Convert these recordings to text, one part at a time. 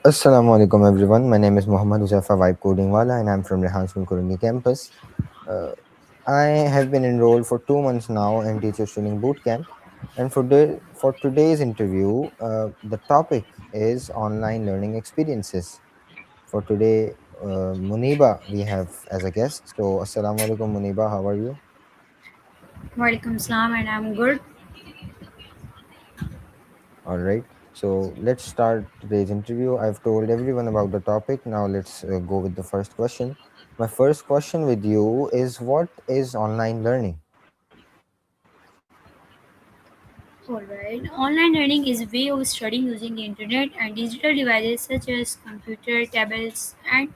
Assalamu alaikum everyone. My name is Muhammad Huzaifa Vibe Codingwala and I'm from Rehan School Kurungi campus. Uh, I have been enrolled for 2 months now in Teacher Training Bootcamp. And for today's interview, the topic is online learning experiences. For today, Muniba we have as a guest. So, Assalamu alaikum Muniba, how are you? Walaikum salam, and I'm good. All right. So, let's start today's interview. I've told everyone about the topic. Now, let's go with the first question. My first question with you is, what is online learning? Alright. Online learning is a way of studying using the internet and digital devices such as computer, tablets, and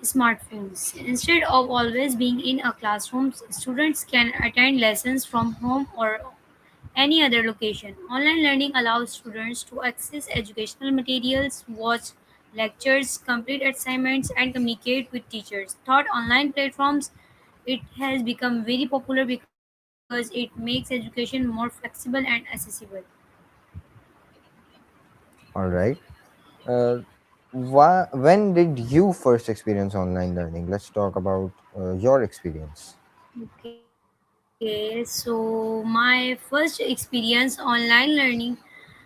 smartphones. Instead of always being in a classroom, students can attend lessons from home or any other location. Online learning allows students to access educational materials, watch lectures, complete assignments, and communicate with teachers. Thought online platforms, it has become very popular because it makes education more flexible and accessible. All right. Uh, when did you first experience online learning? Let's talk about your experience. Okay, so my first experience online learning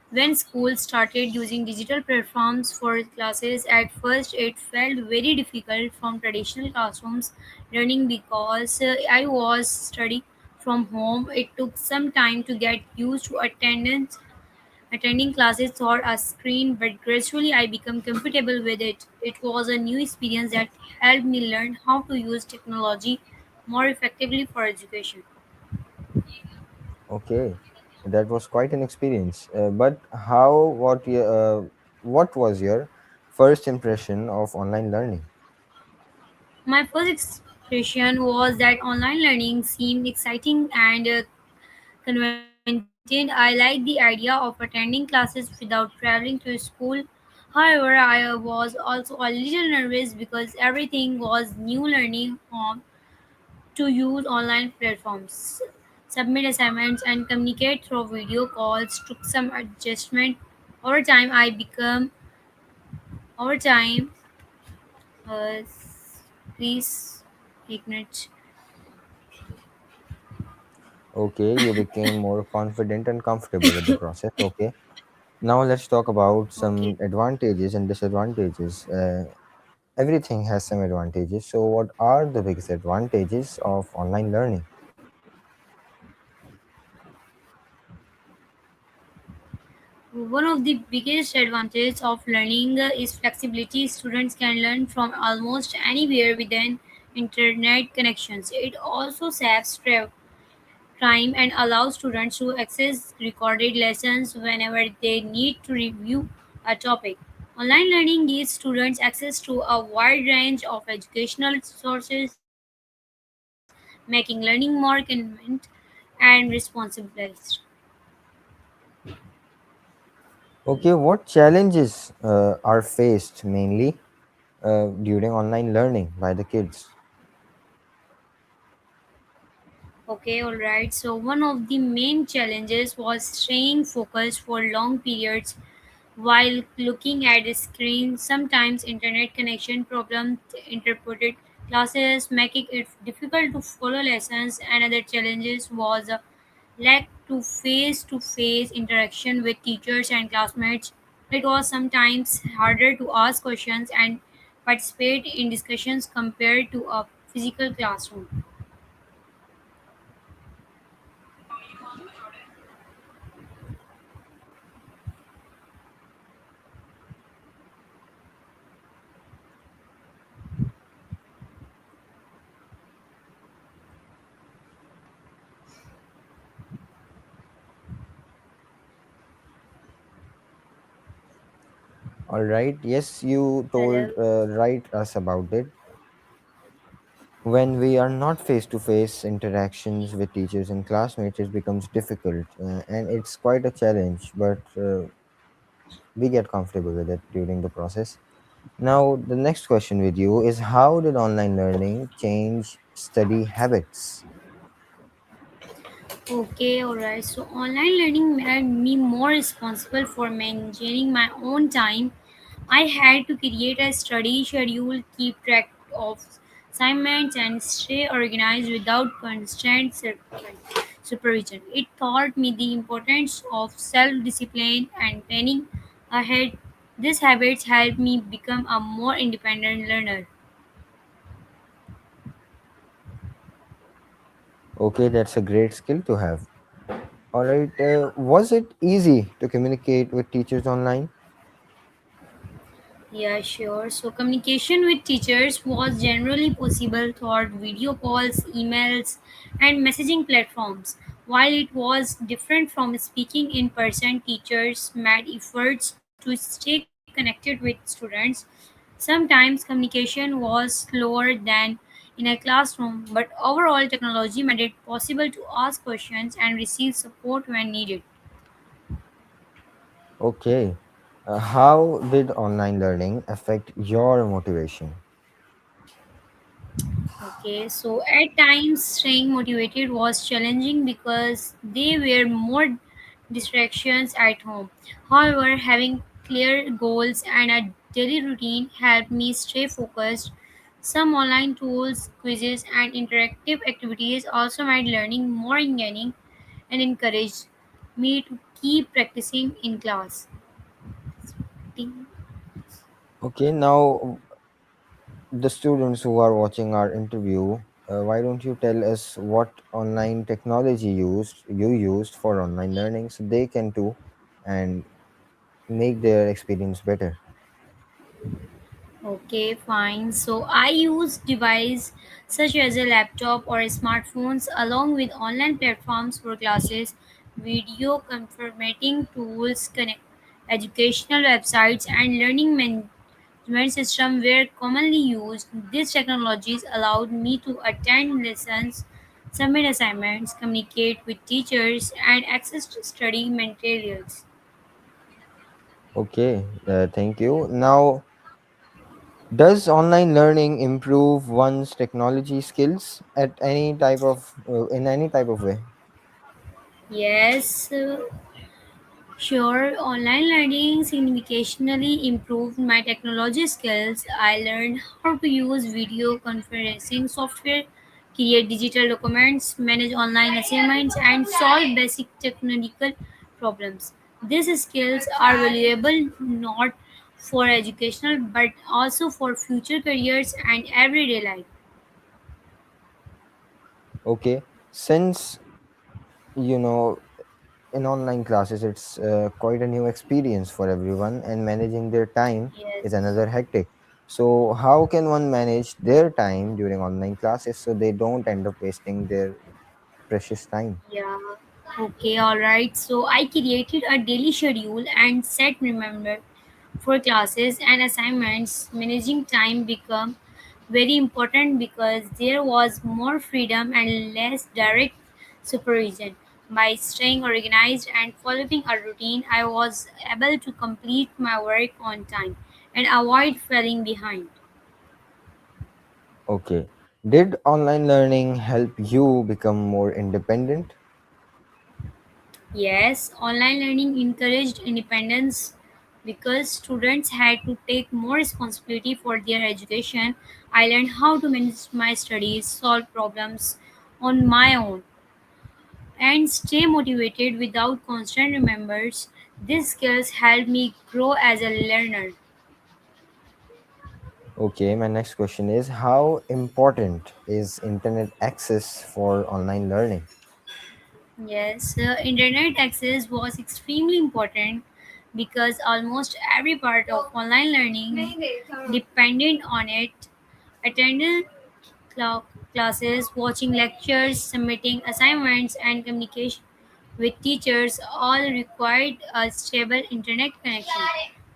when school started using digital platforms for classes. At first, it felt very difficult from traditional classrooms learning because I was studying from home. It took some time to get used to attending classes through a screen, but gradually I became comfortable with it. It was a new experience that helped me learn how to use technology more effectively for education. Okay, that was quite an experience. But what was your first impression of online learning? My first impression was that online learning seemed exciting and convenient. I liked the idea of attending classes without traveling to school. However, I was also a little nervous because everything was new learning to use online platforms, submit assignments, and communicate through video calls took some adjustment. Over time, I become over time. Uh, Please ignite. Okay, you became more confident and comfortable with the process. Okay, now let's talk about Okay. some advantages and disadvantages. Everything has some advantages. So, what are the biggest advantages of online learning? One of the biggest advantages of learning is flexibility. Students can learn from almost anywhere within internet connections. It also saves time and allows students to access recorded lessons whenever they need to review a topic. Online learning gives students access to a wide range of educational sources, making learning more convenient and responsible. Okay, what challenges are faced mainly during online learning by the kids? Okay, alright. So, one of the main challenges was staying focused for long periods while looking at the screen. Sometimes, internet connection problems interrupted classes, making it difficult to follow lessons. Another challenges was a lack to face interaction with teachers and classmates. It was sometimes harder to ask questions and participate in discussions compared to a physical classroom. All right. Yes, you told Hello. right us about it. When we are not face to face interactions with teachers and classmates, it becomes difficult, and it's quite a challenge. But we get comfortable with it during the process. Now, the next question with you is, how did online learning change study habits? Okay, alright. So online learning made me more responsible for managing my own time. I had to create a study schedule, keep track of assignments, and stay organized without constant supervision. It taught me the importance of self discipline and planning ahead. These habits helped me become a more independent learner. Okay, that's a great skill to have. All right, was it easy to communicate with teachers online? Yeah, sure. So, communication with teachers was generally possible through video calls, emails, and messaging platforms. While it was different from speaking in person, teachers made efforts to stay connected with students. Sometimes communication was slower than in a classroom, but overall, technology made it possible to ask questions and receive support when needed. Okay. How did online learning affect your motivation? Okay, so at times staying motivated was challenging because there were more distractions at home. However, having clear goals and a daily routine helped me stay focused. Some online tools, quizzes, and interactive activities also made learning more engaging and encouraged me to keep practicing in class. Okay, now the students who are watching our interview, why don't you tell us what online technology you used for online learning so they can too and make their experience better? Okay, fine. So I use devices such as a laptop or smartphones along with online platforms for classes, video conferencing tools, connect educational websites and learning management system were commonly used. These technologies allowed me to attend lessons, submit assignments, communicate with teachers and access to study materials. Okay, thank you. Now, does online learning improve one's technology skills at any type of in any type of way? Yes, sure, online learning significantly improved my technology skills. I learned how to use video conferencing software, create digital documents, manage online assignments, and solve basic technical problems. These skills are valuable not for educational but also for future careers and everyday life. Okay, since you know in online classes it's quite a new experience for everyone and managing their time is Yes. another hectic, so how can one manage their time during online classes so they don't end up wasting their precious time? Yeah. Okay, alright. So I created a daily schedule and set remember for classes and assignments. Managing time became very important because there was more freedom and less direct supervision. By staying organized and following a routine, I was able to complete my work on time and avoid falling behind. Okay, did online learning help you become more independent? Yes, online learning encouraged independence because students had to take more responsibility for their education. I learned how to manage my studies, solve problems on my own, and stay motivated without constant reminders. These skills helped me grow as a learner. Okay, my next question is how important is internet access for online learning? Yes, internet access was extremely important because almost every part of online learning depended on it. Attending classes, watching lectures, submitting assignments, and communication with teachers all required a stable internet connection.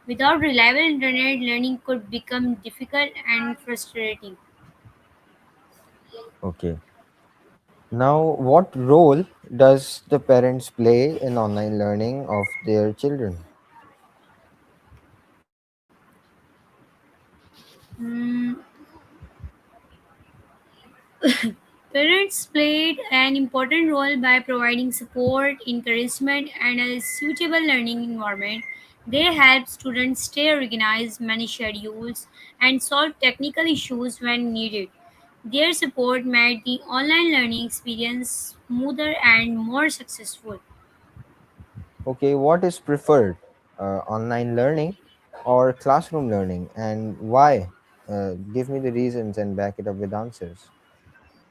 Without reliable internet, learning could become difficult and frustrating. Okay, now what role does the parents play in online learning of their children? Hmm, Parents played an important role by providing support, encouragement, and a suitable learning environment. They help students stay organized, manage schedules, and solve technical issues when needed. Their support made the online learning experience smoother and more successful. Okay, what is preferred, online learning or classroom learning, and why? Give me the reasons and back it up with answers.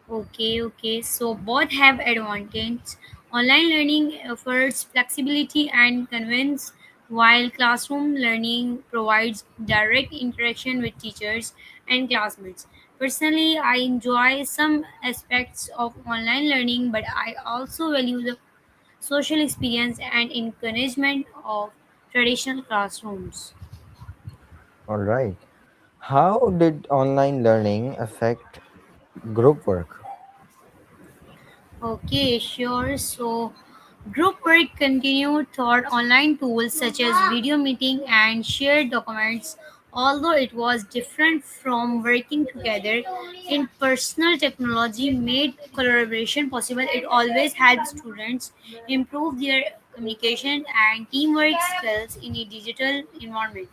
Okay. So both have advantages. Online learning offers flexibility and convenience, while classroom learning provides direct interaction with teachers and classmates. Personally, I enjoy some aspects of online learning, but I also value the social experience and encouragement of traditional classrooms. All right. How did online learning affect group work? Okay, sure. So, group work continued through online tools such as video meeting and shared documents. Although it was different from working together in personal, technology made collaboration possible. It always helps students improve their communication and teamwork skills in a digital environment.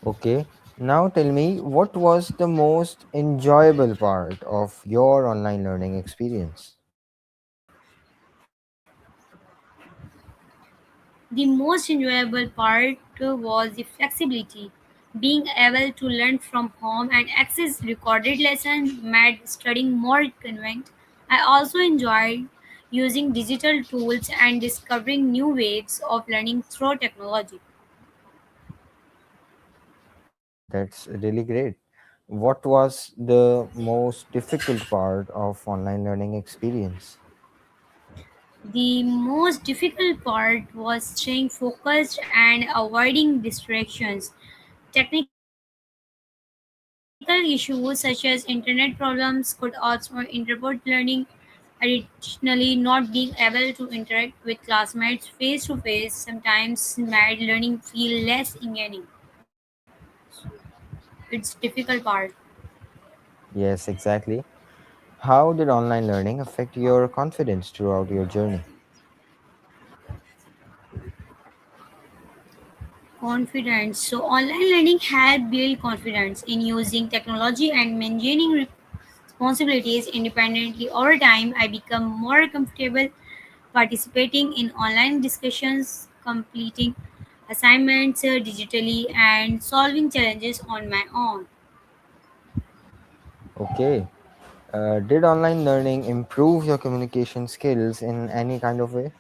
Okay. Now tell me, what was the most enjoyable part of your online learning experience? The most enjoyable part was the flexibility. Being able to learn from home and access recorded lessons made studying more convenient. I also enjoyed using digital tools and discovering new ways of learning through technology. That's really great. What was the most difficult part of online learning experience? The most difficult part was staying focused and avoiding distractions. Technical issues such as internet problems could also interrupt learning. Additionally, not being able to interact with classmates face to face sometimes made learning feel less engaging. It's difficult part. Yes, exactly. How did online learning affect your confidence throughout your journey? Confidence. So online learning helped build confidence in using technology and maintaining responsibilities independently. Over time, I become more comfortable participating in online discussions, completing assignments digitally, and solving challenges on my own. Okay. Did online learning improve your communication skills in any kind of way?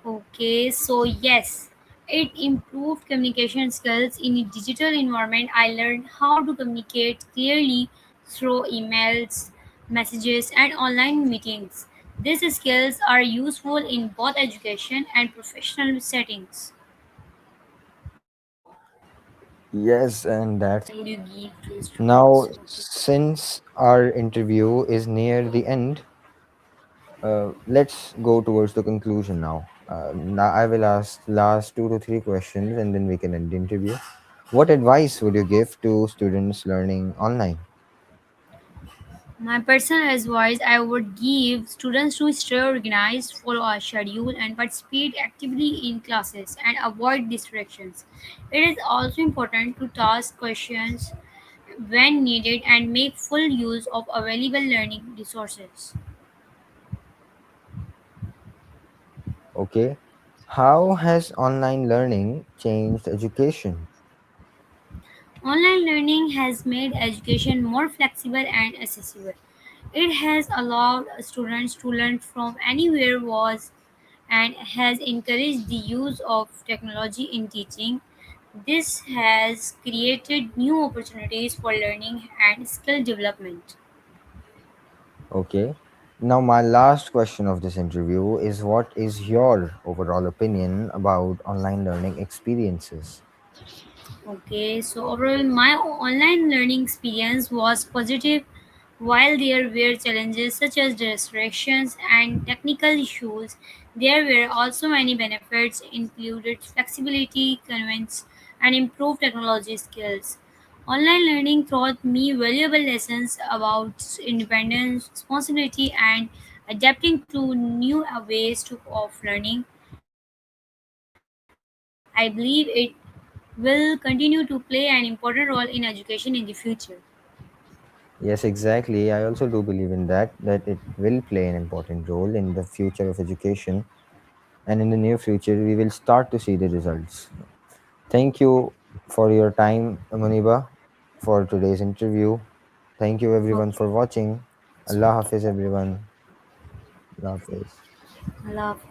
Okay, so yes, it improved communication skills in a digital environment. I learned how to communicate clearly through emails, messages, and online meetings. These skills are useful in both education and professional settings. Yes, and that's Would you give to now, students? Okay. since our interview is near the end, let's go towards the conclusion now. Now I will ask last 2 to 3 questions and then we can end the interview. What advice would you give to students learning online? My personal advice I would give students to stay organized, follow a schedule, and participate actively in classes and avoid distractions. It is also important to ask questions when needed and make full use of available learning resources. Okay. How has online learning changed education? Online learning has made education more flexible and accessible. It has allowed students to learn from anywhere was and has encouraged the use of technology in teaching. This has created new opportunities for learning and skill development. Okay. Now, my last question of this interview is, what is your overall opinion about online learning experiences? Okay, so overall, my online learning experience was positive. While there were challenges such as distractions and technical issues, there were also many benefits, included flexibility, convenience, and improved technology skills. Online learning taught me valuable lessons about independence, responsibility, and adapting to new ways of learning. I believe it will continue to play an important role in education in the future. Yes, exactly. I also do believe in that it will play an important role in the future of education, and in the near future, we will start to see the results. Thank you for your time, Muniba, for today's interview. Thank you, everyone, Okay, for watching. it's Allah okay. Hafiz, everyone. Allah Hafiz. Allah Hafiz.